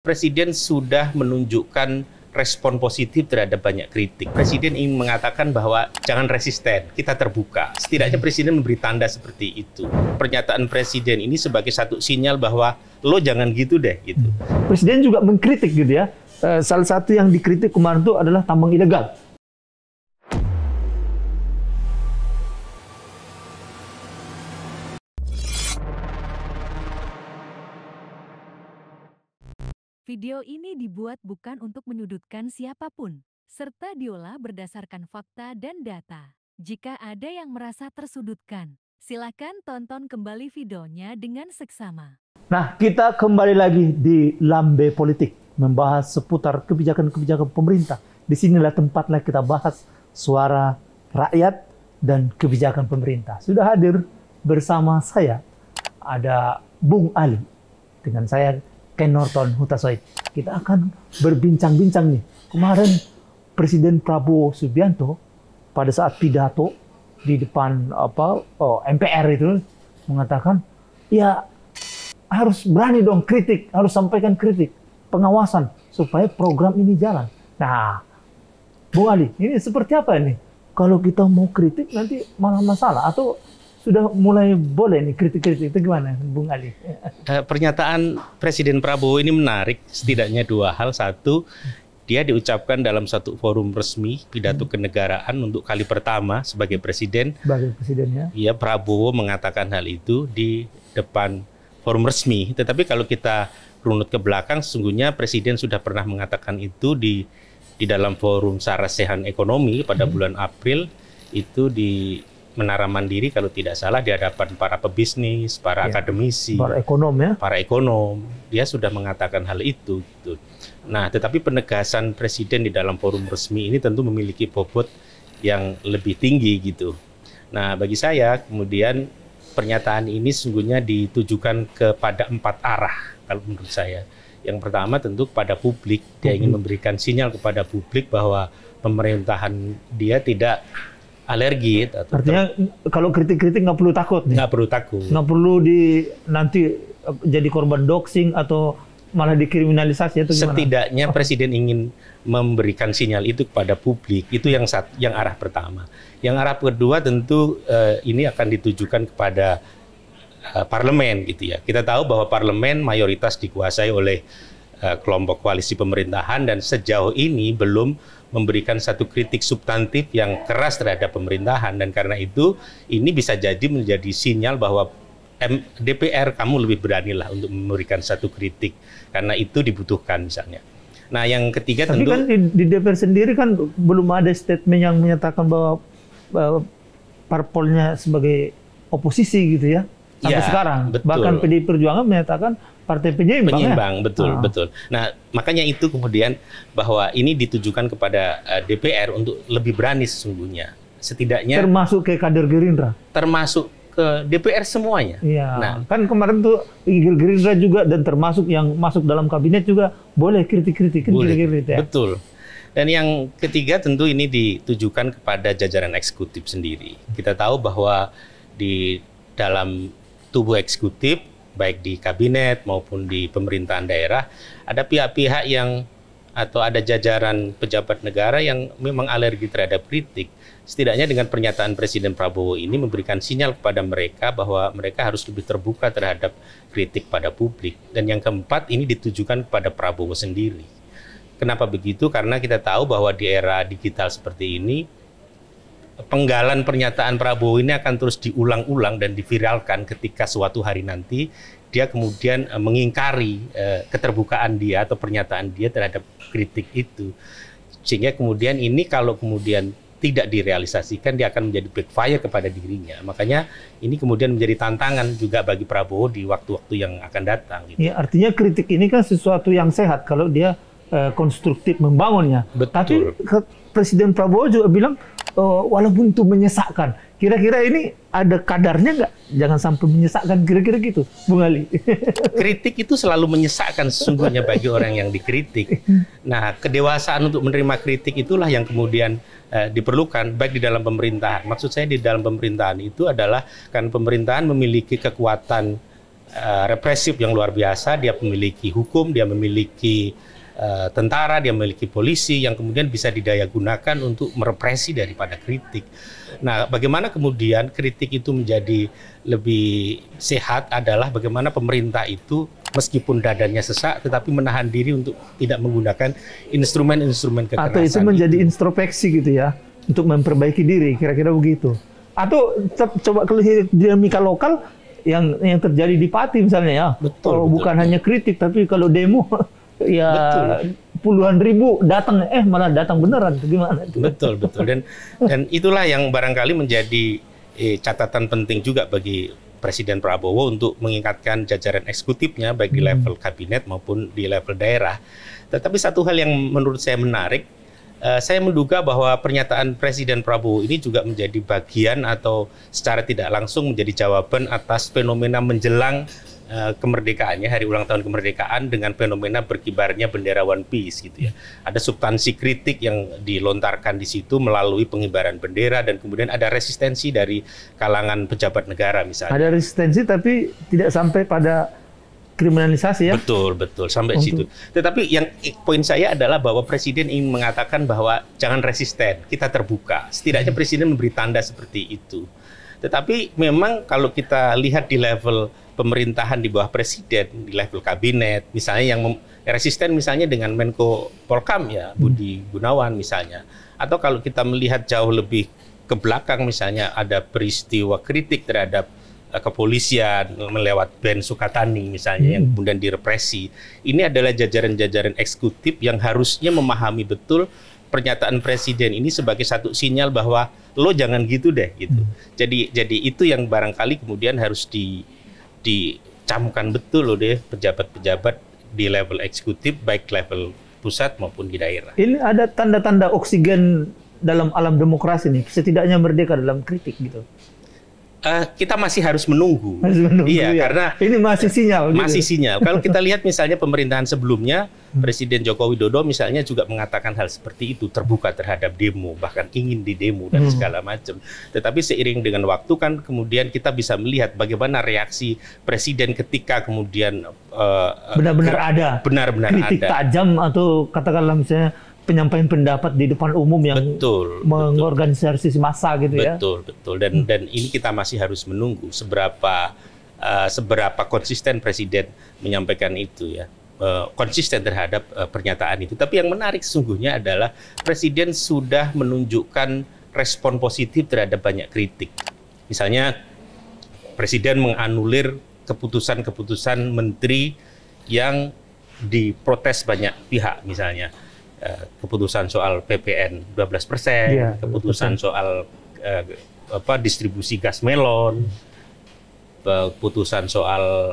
Presiden sudah menunjukkan respon positif terhadap banyak kritik. Presiden ingin mengatakan bahwa jangan resisten, kita terbuka. Setidaknya Presiden memberi tanda seperti itu. Pernyataan Presiden ini sebagai satu sinyal bahwa lo jangan gitu deh. Gitu. Presiden juga mengkritik gitu ya. Salah satu yang dikritik kemarin itu adalah tambang ilegal. Video ini dibuat bukan untuk menyudutkan siapapun, serta diolah berdasarkan fakta dan data. Jika ada yang merasa tersudutkan, silakan tonton kembali videonya dengan seksama. Nah, kita kembali lagi di Lambe Politik, membahas seputar kebijakan-kebijakan pemerintah. Di sinilah tempatnya kita bahas suara rakyat dan kebijakan pemerintah. Sudah hadir bersama saya, ada Bung Ali, dengan saya Ken Norton Hutasoid. Kita akan berbincang-bincang nih. Kemarin Presiden Prabowo Subianto pada saat pidato di depan MPR itu mengatakan, ya harus berani dong kritik, harus sampaikan kritik, pengawasan supaya program ini jalan. Nah, Bung Ali, ini seperti apa ini? Kalau kita mau kritik nanti malah masalah atau sudah mulai boleh nih kritik-kritik, itu gimana Bung Ali? Pernyataan Presiden Prabowo ini menarik, setidaknya dua hal. Satu, dia diucapkan dalam satu forum resmi pidato kenegaraan untuk kali pertama sebagai presiden. Sebagai presidennya. Ya, Prabowo mengatakan hal itu di depan forum resmi. Tetapi kalau kita runut ke belakang, sesungguhnya Presiden sudah pernah mengatakan itu di dalam forum Sarasehan Ekonomi pada bulan April, itu di Menara Mandiri kalau tidak salah, di hadapan para pebisnis, para akademisi, para ekonom ya. Para ekonom, dia sudah mengatakan hal itu. Gitu. Nah, tetapi penegasan Presiden di dalam forum resmi ini tentu memiliki bobot yang lebih tinggi gitu. Nah, bagi saya kemudian pernyataan ini sesungguhnya ditujukan kepada 4 arah kalau menurut saya. Yang pertama tentu kepada publik, dia ingin memberikan sinyal kepada publik bahwa pemerintahan dia tidak alergi. Artinya kalau kritik-kritik nggak perlu takut nih. Nggak perlu takut. Nggak perlu nanti jadi korban doxing atau malah dikriminalisasi atau gimana? Setidaknya Presiden ingin memberikan sinyal itu kepada publik. Itu yang arah pertama. Yang arah kedua tentu ini akan ditujukan kepada parlemen gitu ya. Kita tahu bahwa parlemen mayoritas dikuasai oleh kelompok koalisi pemerintahan dan sejauh ini belum memberikan satu kritik substantif yang keras terhadap pemerintahan, dan karena itu ini bisa jadi menjadi sinyal bahwa DPR kamu lebih beranilah untuk memberikan satu kritik karena itu dibutuhkan misalnya. Nah, yang ketiga tapi tentu kan di DPR sendiri kan belum ada statement yang menyatakan bahwa parpolnya sebagai oposisi gitu ya sampai sekarang. Betul. Bahkan PDI Perjuangan menyatakan partai penyeimbang. Betul. Nah, makanya itu kemudian bahwa ini ditujukan kepada DPR untuk lebih berani sesungguhnya. Setidaknya termasuk ke kader Gerindra. Termasuk ke DPR semuanya. Iya. Nah, kan kemarin tuh Gerindra juga dan termasuk yang masuk dalam kabinet juga boleh kritik-kritik. Ya? Betul. Dan yang ketiga tentu ini ditujukan kepada jajaran eksekutif sendiri. Kita tahu bahwa di dalam tubuh eksekutif, baik di kabinet maupun di pemerintahan daerah, ada pihak-pihak yang atau ada jajaran pejabat negara yang memang alergi terhadap kritik. Setidaknya dengan pernyataan Presiden Prabowo ini memberikan sinyal kepada mereka bahwa mereka harus lebih terbuka terhadap kritik pada publik. Dan yang keempat ini ditujukan kepada Prabowo sendiri. Kenapa begitu? Karena kita tahu bahwa di era digital seperti ini, penggalan pernyataan Prabowo ini akan terus diulang-ulang dan diviralkan ketika suatu hari nanti dia kemudian mengingkari keterbukaan dia atau pernyataan dia terhadap kritik itu. Sehingga kemudian ini kalau kemudian tidak direalisasikan, dia akan menjadi backfire kepada dirinya. Makanya ini kemudian menjadi tantangan juga bagi Prabowo di waktu-waktu yang akan datang. Gitu. Ya, artinya kritik ini kan sesuatu yang sehat kalau dia konstruktif membangunnya. Betul. Tapi Presiden Prabowo juga bilang walaupun itu menyesakkan, kira-kira ini ada kadarnya nggak? Jangan sampai menyesakkan, kira-kira gitu, Bung Ali. Kritik itu selalu menyesakkan sesungguhnya bagi orang yang dikritik. Nah, kedewasaan untuk menerima kritik itulah yang kemudian diperlukan, baik di dalam pemerintahan. Maksud saya di dalam pemerintahan itu adalah kan pemerintahan memiliki kekuatan represif yang luar biasa, dia memiliki hukum, dia memiliki tentara, dia memiliki polisi yang kemudian bisa didaya gunakan untuk merepresi daripada kritik. Nah, bagaimana kemudian kritik itu menjadi lebih sehat adalah bagaimana pemerintah itu meskipun dadanya sesak tetapi menahan diri untuk tidak menggunakan instrumen-instrumen kekerasan. Atau itu menjadi introspeksi gitu ya, untuk memperbaiki diri, kira-kira begitu. Atau coba lihat dinamika lokal yang terjadi di Pati misalnya ya. Betul, bukan hanya kritik, tapi kalau demo ya betul. Puluhan ribu datang, malah datang beneran, gimana itu? Betul. Dan itulah yang barangkali menjadi catatan penting juga bagi Presiden Prabowo untuk mengingatkan jajaran eksekutifnya baik di level kabinet maupun di level daerah. Tetapi satu hal yang menurut saya menarik, saya menduga bahwa pernyataan Presiden Prabowo ini juga menjadi bagian atau secara tidak langsung menjadi jawaban atas fenomena menjelang kemerdekaannya, hari ulang tahun kemerdekaan, dengan fenomena berkibarnya bendera One Piece gitu ya. Ada substansi kritik yang dilontarkan di situ melalui pengibaran bendera dan kemudian ada resistensi dari kalangan pejabat negara misalnya. Ada resistensi tapi tidak sampai pada kriminalisasi ya. Betul sampai situ. Tetapi yang poin saya adalah bahwa Presiden ingin mengatakan bahwa jangan resisten, kita terbuka. Setidaknya Presiden memberi tanda seperti itu. Tetapi memang kalau kita lihat di level pemerintahan di bawah Presiden, di level kabinet, misalnya yang resisten misalnya dengan Menko Polkam ya, Budi Gunawan misalnya. Atau kalau kita melihat jauh lebih ke belakang misalnya ada peristiwa kritik terhadap kepolisian melewat Ben Sukatani misalnya yang kemudian direpresi. Ini adalah jajaran-jajaran eksekutif yang harusnya memahami betul pernyataan Presiden ini sebagai satu sinyal bahwa lo jangan gitu deh gitu. Jadi itu yang barangkali kemudian harus dicamkan betul loh deh pejabat-pejabat di level eksekutif baik level pusat maupun di daerah. Ini ada tanda-tanda oksigen dalam alam demokrasi nih, setidaknya merdeka dalam kritik gitu. Kita masih harus menunggu. Iya, karena ini masih sinyal. Masih sinyal. Kalau kita lihat misalnya pemerintahan sebelumnya, Presiden Joko Widodo misalnya juga mengatakan hal seperti itu, terbuka terhadap demo, bahkan ingin didemo dan segala macam. Tetapi seiring dengan waktu kan kemudian kita bisa melihat bagaimana reaksi Presiden ketika kemudian benar-benar ada kritik tajam atau katakanlah misalnya penyampaian pendapat di depan umum yang mengorganisasi massa gitu ya. Betul. Dan ini kita masih harus menunggu seberapa konsisten Presiden menyampaikan itu ya. Konsisten terhadap pernyataan itu. Tapi yang menarik sesungguhnya adalah Presiden sudah menunjukkan respon positif terhadap banyak kritik. Misalnya Presiden menganulir keputusan-keputusan menteri yang diprotes banyak pihak misalnya. Keputusan soal PPN 12%, keputusan soal distribusi gas melon, keputusan soal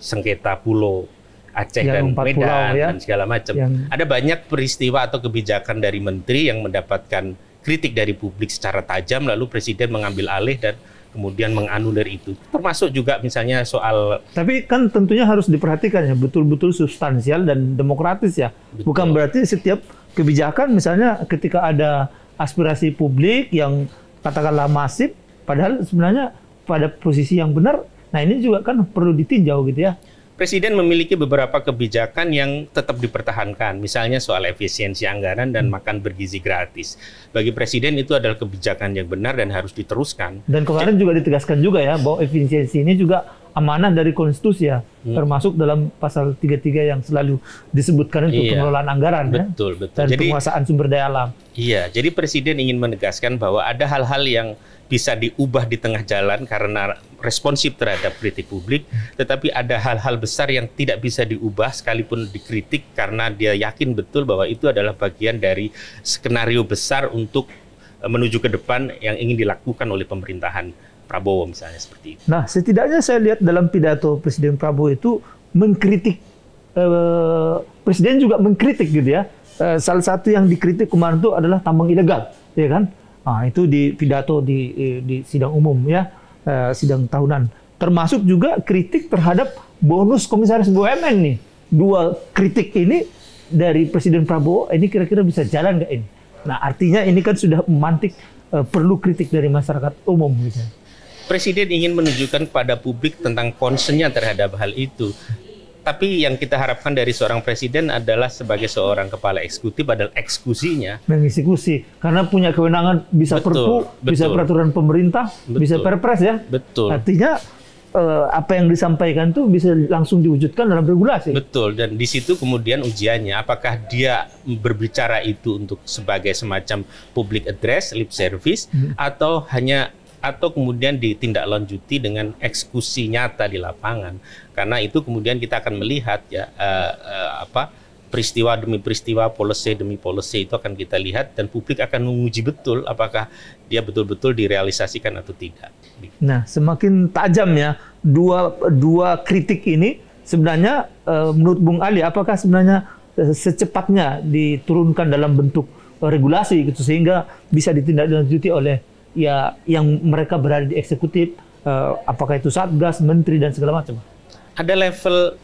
sengketa pulau Aceh dan Medan pulau, dan segala macam. Ada banyak peristiwa atau kebijakan dari menteri yang mendapatkan kritik dari publik secara tajam, lalu Presiden mengambil alih dan kemudian menganulir itu. Termasuk juga misalnya soal... Tapi kan tentunya harus diperhatikan ya, betul-betul substansial dan demokratis ya. Betul. Bukan berarti setiap kebijakan misalnya ketika ada aspirasi publik yang katakanlah masif, padahal sebenarnya pada posisi yang benar, nah ini juga kan perlu ditinjau gitu ya. Presiden memiliki beberapa kebijakan yang tetap dipertahankan, misalnya soal efisiensi anggaran dan makan bergizi gratis. Bagi Presiden itu adalah kebijakan yang benar dan harus diteruskan. Dan kemarin juga ditegaskan juga ya, bahwa efisiensi ini juga amanah dari konstitusi ya, termasuk dalam pasal 33 yang selalu disebutkan untuk pengelolaan anggaran. Betul. Dan jadi, penguasaan sumber daya alam. Iya, jadi Presiden ingin menegaskan bahwa ada hal-hal yang bisa diubah di tengah jalan karena responsif terhadap kritik publik, tetapi ada hal-hal besar yang tidak bisa diubah sekalipun dikritik karena dia yakin betul bahwa itu adalah bagian dari skenario besar untuk menuju ke depan yang ingin dilakukan oleh pemerintahan Prabowo misalnya seperti itu. Nah, setidaknya saya lihat dalam pidato Presiden Prabowo itu mengkritik, Presiden juga mengkritik gitu ya. Salah satu yang dikritik kemarin itu adalah tambang ilegal, ya kan? Nah, itu di pidato di sidang umum ya, sidang tahunan. Termasuk juga kritik terhadap bonus komisaris BUMN nih. Dua kritik ini dari Presiden Prabowo, ini kira-kira bisa jalan nggak ini? Nah, artinya ini kan sudah memantik perlu kritik dari masyarakat umum gitu. Presiden ingin menunjukkan kepada publik tentang concern-nya terhadap hal itu. Tapi yang kita harapkan dari seorang presiden adalah sebagai seorang kepala eksekutif adalah eksekusinya. Mengeksekusi, karena punya kewenangan bisa perpu, bisa peraturan pemerintah, bisa perpres ya. Betul. Artinya apa yang disampaikan itu bisa langsung diwujudkan dalam regulasi. Betul, dan di situ kemudian ujiannya apakah dia berbicara itu untuk sebagai semacam public address, lip service, atau kemudian ditindaklanjuti dengan eksekusi nyata di lapangan. Karena itu kemudian kita akan melihat ya peristiwa demi peristiwa, policy demi policy itu akan kita lihat dan publik akan menguji betul apakah dia betul-betul direalisasikan atau tidak. Nah, semakin tajam ya dua kritik ini sebenarnya menurut Bung Ali, apakah sebenarnya secepatnya diturunkan dalam bentuk regulasi gitu sehingga bisa ditindaklanjuti oleh ya yang mereka berada di eksekutif, apakah itu Satgas, Menteri dan segala macam? Ada level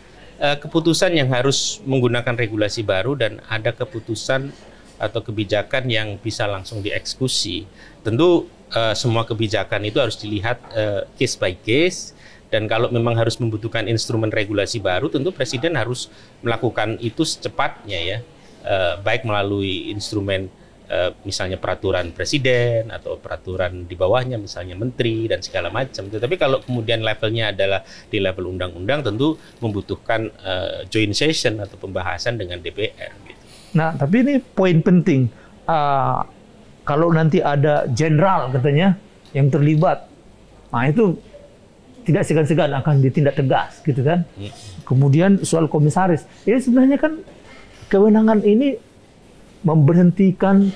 keputusan yang harus menggunakan regulasi baru dan ada keputusan atau kebijakan yang bisa langsung dieksekusi. Tentu semua kebijakan itu harus dilihat case by case, dan kalau memang harus membutuhkan instrumen regulasi baru, tentu Presiden harus melakukan itu secepatnya ya, baik melalui instrumen misalnya peraturan presiden atau peraturan di bawahnya misalnya menteri dan segala macam. Tetapi kalau kemudian levelnya adalah di level undang-undang, tentu membutuhkan joint session atau pembahasan dengan DPR. Gitu. Nah, tapi ini poin penting. Kalau nanti ada jenderal katanya yang terlibat, nah itu tidak segan-segan akan ditindak tegas, gitu kan? Kemudian soal komisaris, ini sebenarnya kan kewenangan ini memberhentikan,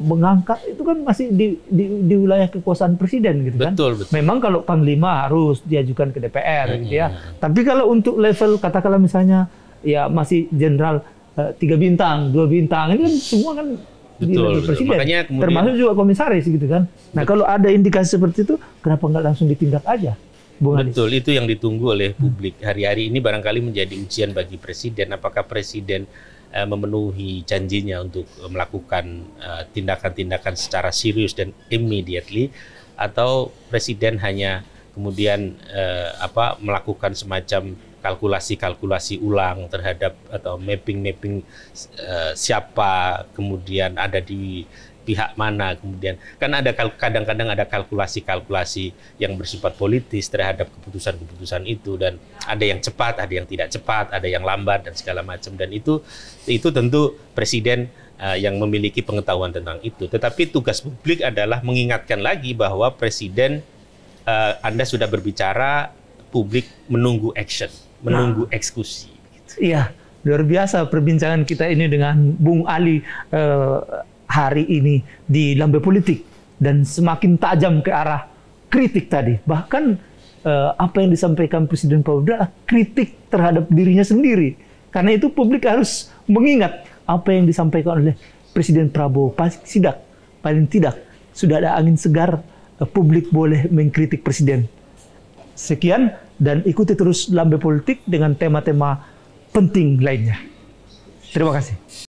mengangkat itu kan masih di wilayah kekuasaan presiden gitu kan. Betul. Memang kalau panglima harus diajukan ke DPR gitu ya. Tapi kalau untuk level katakanlah misalnya ya masih jenderal 3 bintang, 2 bintang, ini kan semua kan di level presiden. Makanya kemudian, termasuk juga komisaris gitu kan. Nah, kalau ada indikasi seperti itu, kenapa nggak langsung ditindak aja? Bung Ali? Betul, itu yang ditunggu oleh publik. Hari-hari ini barangkali menjadi ujian bagi presiden. Apakah presiden memenuhi janjinya untuk melakukan tindakan-tindakan secara serius dan immediately, atau presiden hanya kemudian melakukan semacam kalkulasi-kalkulasi ulang terhadap atau mapping siapa kemudian ada di pihak mana, kemudian kan ada kadang-kadang ada kalkulasi-kalkulasi yang bersifat politis terhadap keputusan-keputusan itu, dan ada yang cepat, ada yang tidak cepat, ada yang lambat dan segala macam, dan itu tentu presiden yang memiliki pengetahuan tentang itu. Tetapi tugas publik adalah mengingatkan lagi bahwa presiden Anda sudah berbicara, publik menunggu action, menunggu eksekusi. Iya, luar biasa perbincangan kita ini dengan Bung Ali hari ini di Lambe Politik, dan semakin tajam ke arah kritik tadi. Bahkan apa yang disampaikan Presiden Prabowo adalah kritik terhadap dirinya sendiri. Karena itu publik harus mengingat apa yang disampaikan oleh Presiden Prabowo. Paling tidak sudah ada angin segar, publik boleh mengkritik Presiden. Sekian, dan ikuti terus Lambe Politik dengan tema-tema penting lainnya. Terima kasih.